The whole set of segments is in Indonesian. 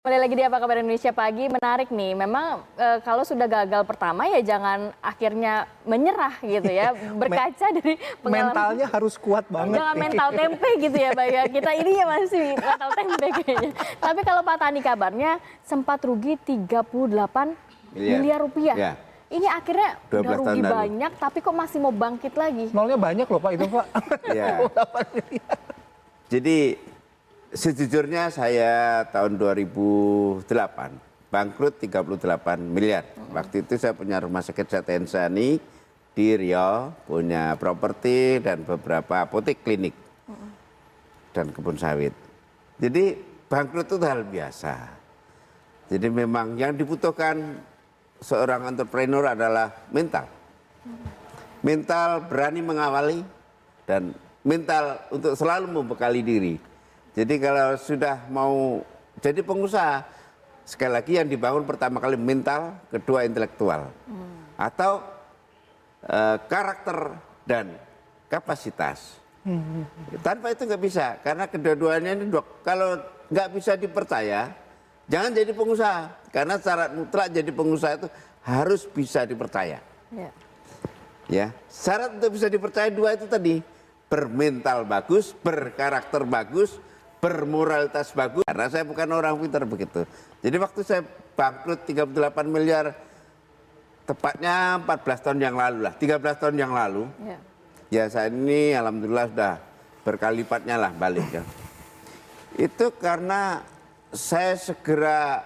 Kembali lagi di Apa Kabar Indonesia Pagi, menarik nih. Memang kalau sudah gagal pertama ya jangan akhirnya menyerah gitu ya. Berkaca dari pengalaman. Mentalnya harus kuat banget. Jangan mental tempe gitu ya Pak ya. Kita ini ya masih mental tempe kayaknya. Tapi kalau Pak Tani kabarnya sempat rugi 38 miliar rupiah. Ya. Ini akhirnya udah rugi banyak tapi kok masih mau bangkit lagi. Nolnya banyak loh Pak itu Pak. Ya. Jadi sejujurnya saya tahun 2008 bangkrut 38 miliar. Waktu itu saya punya rumah sakit Sehat Insani di Riau, punya properti dan beberapa apotek klinik dan kebun sawit. Jadi bangkrut itu hal biasa. Jadi memang yang dibutuhkan seorang entrepreneur adalah mental. Mental berani mengawali dan mental untuk selalu membekali diri. Jadi kalau sudah mau jadi pengusaha, sekali lagi yang dibangun pertama kali mental, kedua intelektual. Atau karakter dan kapasitas. Tanpa itu nggak bisa, karena kedua-duanya ini kalau nggak bisa dipercaya, jangan jadi pengusaha. Karena syarat mutlak jadi pengusaha itu harus bisa dipercaya. Ya, syarat untuk bisa dipercaya dua itu tadi, bermental bagus, berkarakter bagus, bermoralitas bagus. Karena saya bukan orang pintar begitu. Jadi waktu saya bangkrut 38 miliar, tepatnya 14 tahun yang lalu lah, 13 tahun yang lalu. Ya saya ini alhamdulillah sudah berkali lipatnya lah balik ya. Itu karena saya segera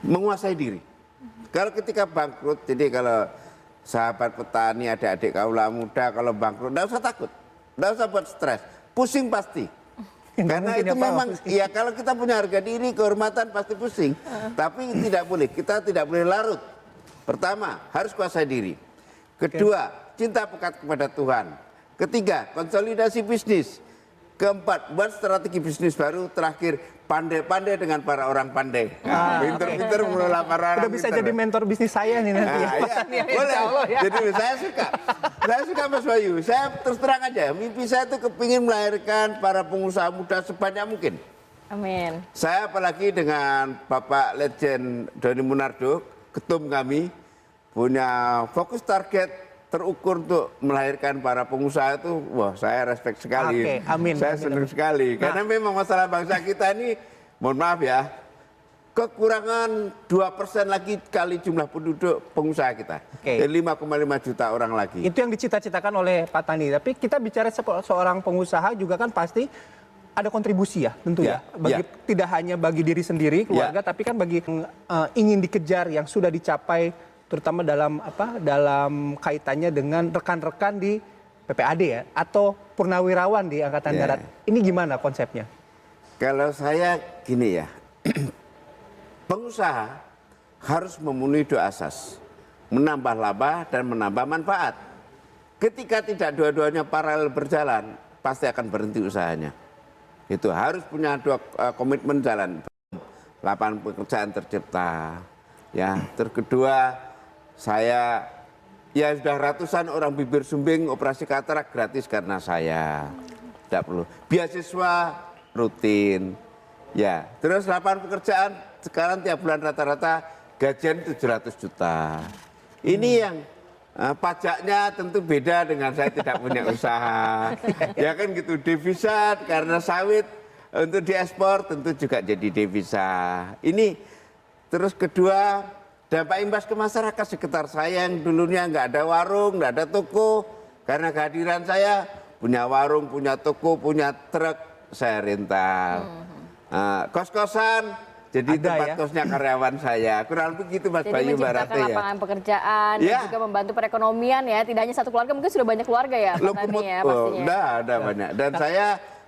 menguasai diri. Kalau ketika bangkrut, jadi kalau sahabat petani, adik-adik kaula muda kalau bangkrut, enggak usah takut, enggak usah buat stres, pusing pasti. Karena itu memang, ya kalau kita punya harga diri, kehormatan pasti pusing. Tapi tidak boleh, kita tidak boleh larut. Pertama, harus kuasai diri. Kedua, cinta pekat kepada Tuhan. Ketiga, konsolidasi bisnis. Keempat, buat strategi bisnis baru. Terakhir, pandai-pandai dengan para orang pandai. Pinter-pinter mengelola para orang udah bisa jadi mentor bisnis saya nih nanti. Ya, boleh. Ya. Jadi saya suka Mas Bayu. Saya terus terang aja, mimpi saya itu kepingin melahirkan para pengusaha muda sebanyak mungkin. Amin. Saya apalagi dengan Bapak Legend Doni Munardo, ketum kami, punya fokus target terukur untuk melahirkan para pengusaha itu, wah saya respect sekali. Oke, amin. Saya senang sekali. Karena memang masalah bangsa kita ini, mohon maaf ya, kekurangan 2% lagi kali jumlah penduduk pengusaha kita. 5,5 juta orang lagi. Itu yang dicita-citakan oleh Pak Tani. Tapi kita bicara seorang pengusaha juga kan pasti ada kontribusi ya tentu ya. Tidak hanya bagi diri sendiri, keluarga, tapi kan bagi ingin dikejar yang sudah dicapai, terutama dalam kaitannya dengan rekan-rekan di PPAD ya, atau purnawirawan di Angkatan Darat. Ini gimana konsepnya? Kalau saya gini ya, pengusaha harus memenuhi dua asas, menambah laba dan menambah manfaat. Ketika tidak dua-duanya paralel berjalan, pasti akan berhenti usahanya. Itu harus punya dua komitmen jalan. Lapangan pekerjaan tercipta. Ya, terus kedua, saya ya sudah ratusan orang bibir sumbing operasi katarak gratis karena saya. Tidak perlu. Beasiswa rutin. Ya, terus lapangan pekerjaan sekarang tiap bulan rata-rata gajian 700 juta. Ini yang pajaknya tentu beda dengan saya tidak punya usaha. Ya kan gitu, devisa karena sawit untuk diekspor tentu juga jadi devisa. Ini terus kedua, dampak imbas ke masyarakat sekitar saya yang dulunya nggak ada warung, nggak ada toko. Karena kehadiran saya punya warung, punya toko, punya truk, saya rental. Kos-kosan, jadi ada tempat kosnya karyawan saya. Kurang lebih gitu Mas Bayu, Mbak Rati ya. Jadi lapangan pekerjaan dan juga membantu perekonomian ya. Tidak hanya satu keluarga, mungkin sudah banyak keluarga ya Pak Tani ya pastinya. Ada banyak. Dan saya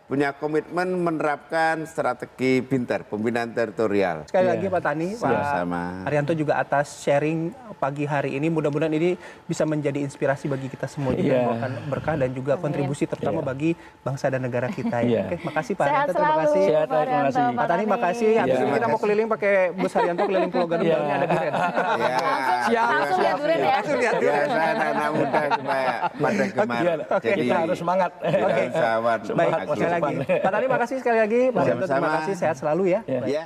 punya komitmen menerapkan strategi BINTER, pembinaan teritorial. Sekali lagi Pak Tani, Pak Haryanto juga atas sharing pagi hari ini. Mudah-mudahan ini bisa menjadi inspirasi bagi kita semua juga, membawakan berkah dan juga kontribusi terutama bagi bangsa dan negara kita. Oke, makasih Pak Haryanto, terima kasih. Pak Tani, makasih. Habis ini kita mau keliling pakai bus Haryanto keliling Pulau Gadungnya, ada duren. Langsung lihat duren ya. Saya anak muda supaya pada gemar. Kita harus semangat. Tidak usah Baik, lagi. Pak Tani makasih sekali lagi. Pak Ridho terima Sama-sama. kasih, sehat selalu ya. Ya.